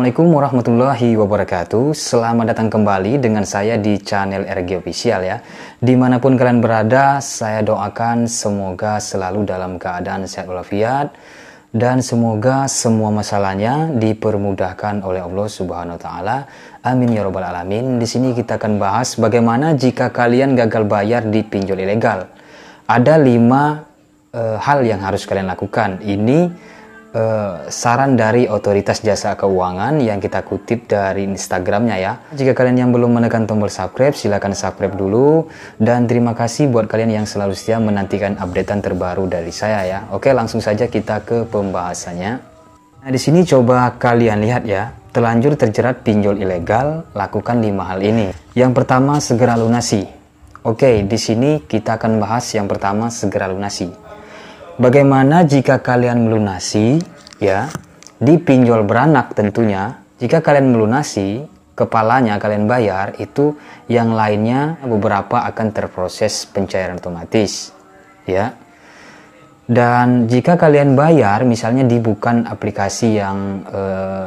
Assalamualaikum warahmatullahi wabarakatuh. Selamat datang kembali dengan saya di channel RG Official ya. Dimanapun kalian berada, saya doakan semoga selalu dalam keadaan sehat walafiat dan semoga semua masalahnya dipermudahkan oleh Allah Subhanahu wa taala. Amin ya rabbal alamin. Di sini kita akan bahas bagaimana jika kalian gagal bayar di pinjol ilegal. Ada 5 hal yang harus kalian lakukan. Ini saran dari Otoritas Jasa Keuangan yang kita kutip dari Instagramnya ya. Jika kalian yang belum menekan tombol subscribe, silahkan subscribe dulu. Dan terima kasih buat kalian yang selalu setia menantikan updatean terbaru dari saya ya. Oke, langsung saja kita ke pembahasannya. Nah, di sini coba kalian lihat ya. Terlanjur terjerat pinjol ilegal, lakukan 5 hal ini. Yang pertama, segera lunasi. Oke, di sini kita akan bahas yang pertama, segera lunasi. Bagaimana jika kalian melunasi ya di pinjol beranak tentunya. Jika kalian melunasi, kepalanya kalian bayar, itu yang lainnya beberapa akan terproses pencairan otomatis ya. Dan jika kalian bayar misalnya di bukan aplikasi yang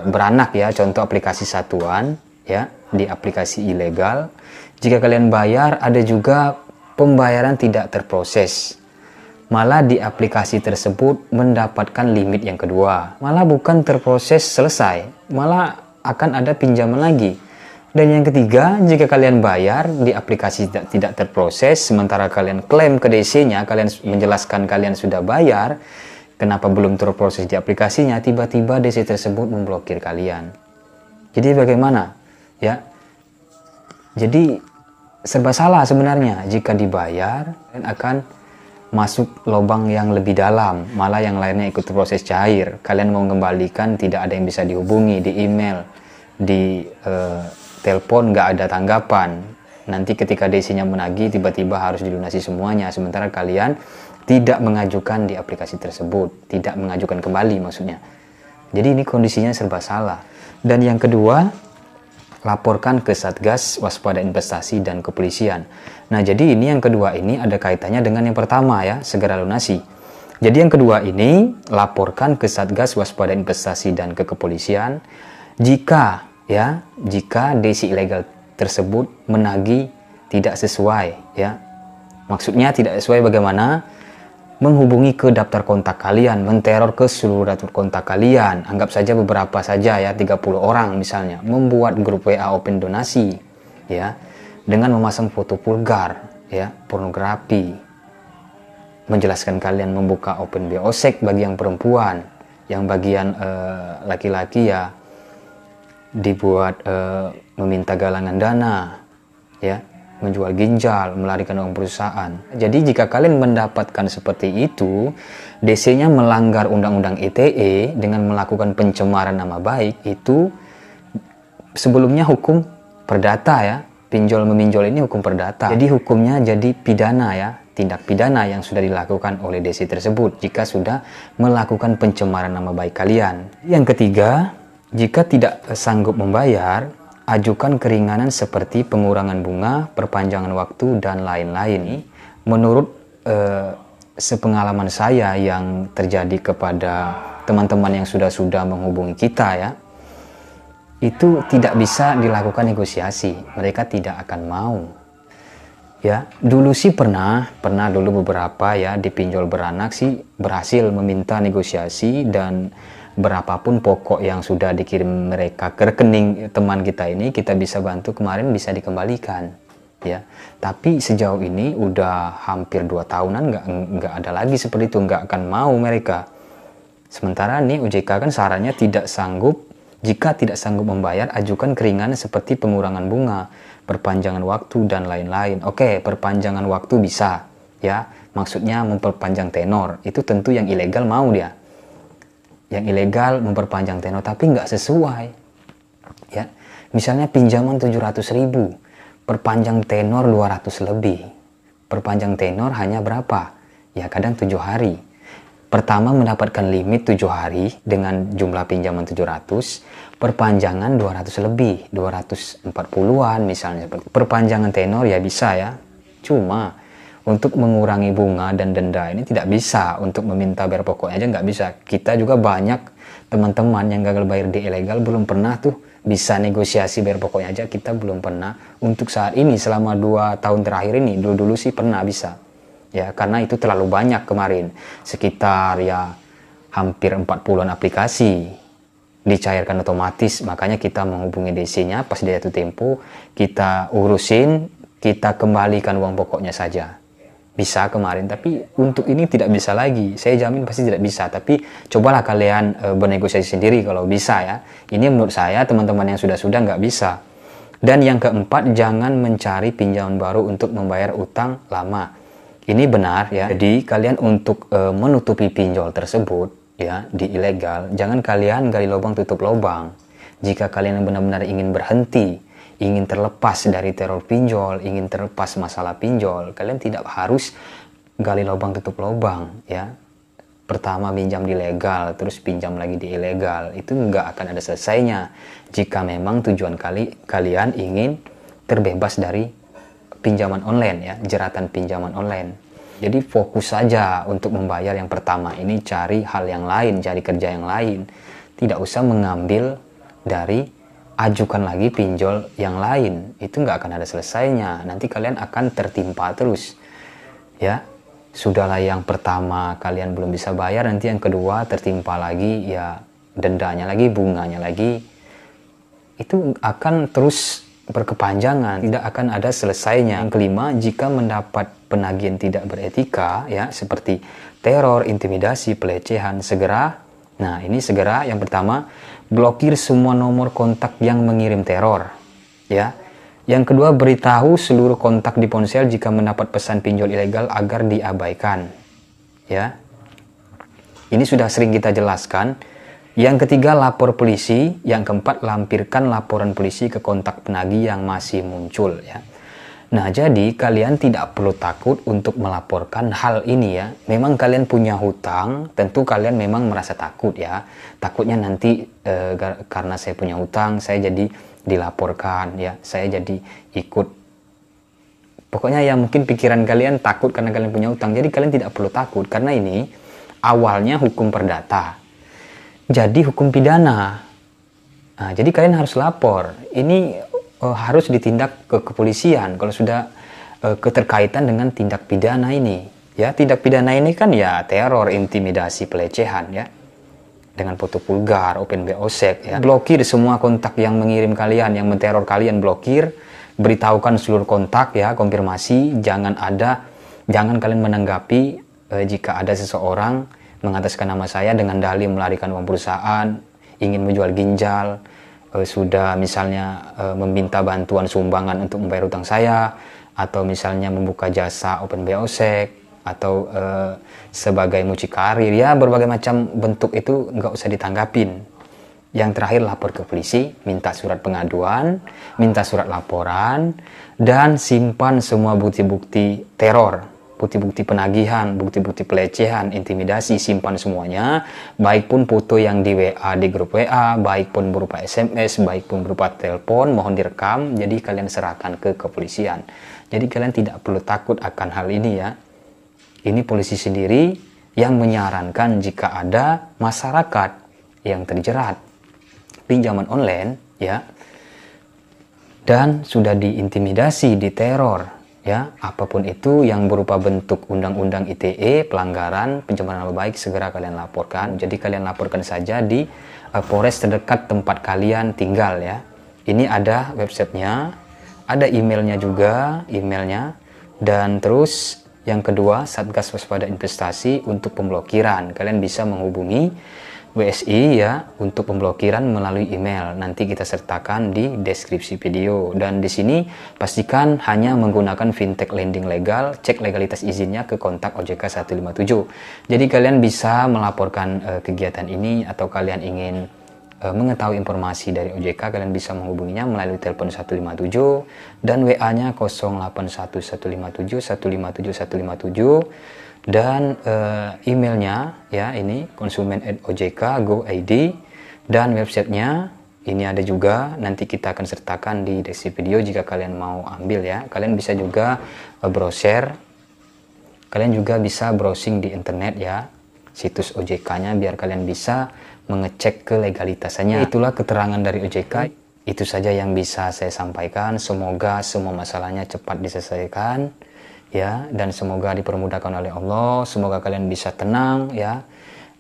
beranak ya, contoh aplikasi satuan ya, di aplikasi ilegal, jika kalian bayar ada juga pembayaran tidak terproses. Malah di aplikasi tersebut mendapatkan limit yang kedua. Malah bukan terproses selesai, malah akan ada pinjaman lagi. Dan yang ketiga, jika kalian bayar di aplikasi tidak terproses, sementara kalian klaim ke DC-nya, kalian menjelaskan kalian sudah bayar, kenapa belum terproses di aplikasinya, tiba-tiba DC tersebut memblokir kalian. Jadi bagaimana? Ya. Jadi serba salah sebenarnya. Jika dibayar, kalian akan masuk lubang yang lebih dalam, malah yang lainnya ikut proses cair. Kalian mau mengembalikan, tidak ada yang bisa dihubungi, di email, di telepon nggak ada tanggapan. Nanti ketika DC-nya menagih, tiba-tiba harus dilunasi semuanya, sementara kalian tidak mengajukan di aplikasi tersebut, tidak mengajukan kembali maksudnya. Jadi ini kondisinya serba salah. Dan yang kedua, laporkan ke Satgas Waspada Investasi dan Kepolisian. Nah, jadi ini yang kedua ini ada kaitannya dengan yang pertama ya, segera lunasi. Jadi yang kedua ini, laporkan ke Satgas Waspada Investasi dan ke Kepolisian jika DC ilegal tersebut menagih tidak sesuai ya. Maksudnya tidak sesuai bagaimana? Menghubungi ke daftar kontak kalian, menteror ke seluruh daftar kontak kalian. Anggap saja beberapa saja ya, 30 orang misalnya. Membuat grup WA open donasi ya, dengan memasang foto vulgar ya, pornografi. Menjelaskan kalian membuka open BO seks bagi yang perempuan, yang bagian laki-laki ya dibuat meminta galangan dana ya, menjual ginjal, melarikan uang perusahaan. Jadi jika kalian mendapatkan seperti itu, DC-nya melanggar Undang-Undang ITE dengan melakukan pencemaran nama baik, itu sebelumnya hukum perdata ya. Pinjol meminjol ini hukum perdata. Jadi hukumnya jadi pidana ya, tindak pidana yang sudah dilakukan oleh DC tersebut jika sudah melakukan pencemaran nama baik kalian. Yang ketiga, jika tidak sanggup membayar, ajukan keringanan seperti pengurangan bunga, perpanjangan waktu, dan lain-lain. Menurut sepengalaman saya yang terjadi kepada teman-teman yang sudah menghubungi kita ya, itu tidak bisa dilakukan negosiasi. Mereka tidak akan mau. Ya, dulu sih pernah dulu beberapa ya di pinjol beranak sih berhasil meminta negosiasi dan berapapun pokok yang sudah dikirim mereka ke rekening teman kita ini, kita bisa bantu, kemarin bisa dikembalikan ya. Tapi sejauh ini udah hampir 2 tahunan nggak ada lagi seperti itu, nggak akan mau mereka. Sementara nih OJK kan sarannya jika tidak sanggup membayar, ajukan keringanan seperti pengurangan bunga, perpanjangan waktu, dan lain-lain. Oke, perpanjangan waktu bisa ya, maksudnya memperpanjang tenor, itu tentu yang ilegal mau dia. Yang ilegal memperpanjang tenor tapi nggak sesuai ya. Misalnya pinjaman 700.000, perpanjang tenor 200 lebih. Perpanjang tenor hanya berapa? Ya kadang 7 hari. Pertama mendapatkan limit 7 hari dengan jumlah pinjaman 700, perpanjangan 200 lebih, 240-an misalnya. Perpanjangan tenor ya bisa ya. Cuma untuk mengurangi bunga dan denda ini tidak bisa. Untuk meminta bayar pokoknya aja nggak bisa. Kita juga banyak teman-teman yang gagal bayar di ilegal belum pernah tuh bisa negosiasi bayar pokoknya aja, kita belum pernah. Untuk saat ini selama 2 tahun terakhir ini, dulu sih pernah bisa. Ya, karena itu terlalu banyak kemarin. Sekitar ya hampir 40-an aplikasi dicairkan otomatis, makanya kita menghubungi DC-nya pas dia jatuh tempo, kita urusin, kita kembalikan uang pokoknya saja. Bisa kemarin, tapi untuk ini tidak bisa lagi. Saya jamin pasti tidak bisa, tapi cobalah kalian bernegosiasi sendiri kalau bisa ya. Ini menurut saya teman-teman yang sudah-sudah nggak bisa. Dan yang keempat, jangan mencari pinjaman baru untuk membayar utang lama. Ini benar ya. Jadi kalian untuk menutupi pinjol tersebut ya di ilegal, jangan kalian gali lubang tutup lubang. Jika kalian benar-benar ingin berhenti, ingin terlepas dari teror pinjol, ingin terlepas masalah pinjol, kalian tidak harus gali lubang tutup lubang ya. Pertama pinjam di legal, terus pinjam lagi di ilegal, itu nggak akan ada selesainya. Jika memang tujuan kalian ingin terbebas dari pinjaman online ya, jeratan pinjaman online. Jadi fokus saja untuk membayar yang pertama ini, cari hal yang lain, cari kerja yang lain. Tidak usah mengambil dari ajukan lagi pinjol yang lain, itu nggak akan ada selesainya. Nanti kalian akan tertimpa terus ya. Sudahlah yang pertama kalian belum bisa bayar, nanti yang kedua tertimpa lagi ya, dendanya lagi, bunganya lagi, itu akan terus berkepanjangan, tidak akan ada selesainya. Yang kelima, jika mendapat penagihan tidak beretika ya, seperti teror, intimidasi, pelecehan, segera, nah ini segera yang pertama, blokir semua nomor kontak yang mengirim teror ya. Yang kedua, beritahu seluruh kontak di ponsel jika mendapat pesan pinjol ilegal agar diabaikan ya. Ini sudah sering kita jelaskan. Yang ketiga, lapor polisi. Yang keempat, lampirkan laporan polisi ke kontak penagih yang masih muncul ya. Nah, jadi kalian tidak perlu takut untuk melaporkan hal ini ya. Memang kalian punya hutang, tentu kalian memang merasa takut ya. Takutnya nanti karena saya punya hutang, saya jadi dilaporkan ya. Saya jadi ikut. Pokoknya ya mungkin pikiran kalian takut karena kalian punya hutang. Jadi kalian tidak perlu takut karena ini awalnya hukum perdata. Jadi hukum pidana. Nah, jadi kalian harus lapor. Ini harus ditindak ke kepolisian kalau sudah keterkaitan dengan tindak pidana ini ya. Tindak pidana ini kan ya teror, intimidasi, pelecehan ya, dengan foto vulgar, open BO-sek ya. Blokir semua kontak yang mengirim kalian, yang menteror kalian, blokir. Beritahukan seluruh kontak ya, konfirmasi. Jangan kalian menanggapi jika ada seseorang mengataskan nama saya dengan dalih melarikan uang perusahaan, ingin menjual ginjal, sudah misalnya meminta bantuan sumbangan untuk membayar utang saya, atau misalnya membuka jasa open BO-sek, atau sebagai mucikarir ya, berbagai macam bentuk itu nggak usah ditanggapin. Yang terakhir, lapor ke polisi, minta surat pengaduan, minta surat laporan, dan simpan semua bukti-bukti teror, bukti-bukti penagihan, bukti-bukti pelecehan, intimidasi, simpan semuanya, baik pun foto yang di WA, di grup WA, baik pun berupa SMS, baik pun berupa telepon, mohon direkam, jadi kalian serahkan ke kepolisian. Jadi kalian tidak perlu takut akan hal ini ya. Ini polisi sendiri yang menyarankan jika ada masyarakat yang terjerat pinjaman online ya, dan sudah diintimidasi, diteror ya, apapun itu yang berupa bentuk undang-undang ITE, pelanggaran pencemaran nama baik, segera kalian laporkan. Jadi kalian laporkan saja di Polres terdekat tempat kalian tinggal ya. Ini ada websitenya, ada emailnya juga, dan terus yang kedua, Satgas Waspada Investasi untuk pemblokiran. Kalian bisa menghubungi WSI ya untuk pemblokiran melalui email. Nanti kita sertakan di deskripsi video. Dan di sini pastikan hanya menggunakan fintech lending legal, cek legalitas izinnya ke kontak OJK 157. Jadi kalian bisa melaporkan kegiatan ini, atau kalian ingin mengetahui informasi dari OJK, kalian bisa menghubunginya melalui telepon 157 dan WA-nya 081157157157 dan emailnya ya ini konsumen@ojk.go.id, dan websitenya ini ada juga, nanti kita akan sertakan di deskripsi video jika kalian mau ambil ya. Kalian bisa juga browser, kalian juga bisa browsing di internet ya, situs OJK-nya, biar kalian bisa mengecek kelegalitasnya. Itulah keterangan dari OJK. Itu saja yang bisa saya sampaikan. Semoga semua masalahnya cepat diselesaikan ya, dan semoga dipermudahkan oleh Allah. Semoga kalian bisa tenang ya.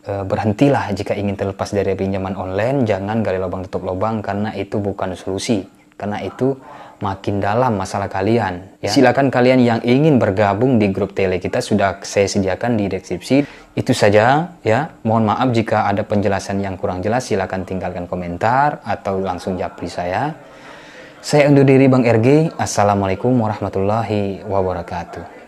Berhentilah jika ingin terlepas dari pinjaman online. Jangan gali lubang tutup lubang, karena itu bukan solusi, karena itu makin dalam masalah kalian ya. Silakan kalian yang ingin bergabung di grup tele kita, sudah saya sediakan di deskripsi. Itu saja ya. Mohon maaf jika ada penjelasan yang kurang jelas. Silakan tinggalkan komentar atau langsung japri saya. Saya undur diri, Bang RG. Assalamualaikum warahmatullahi wabarakatuh.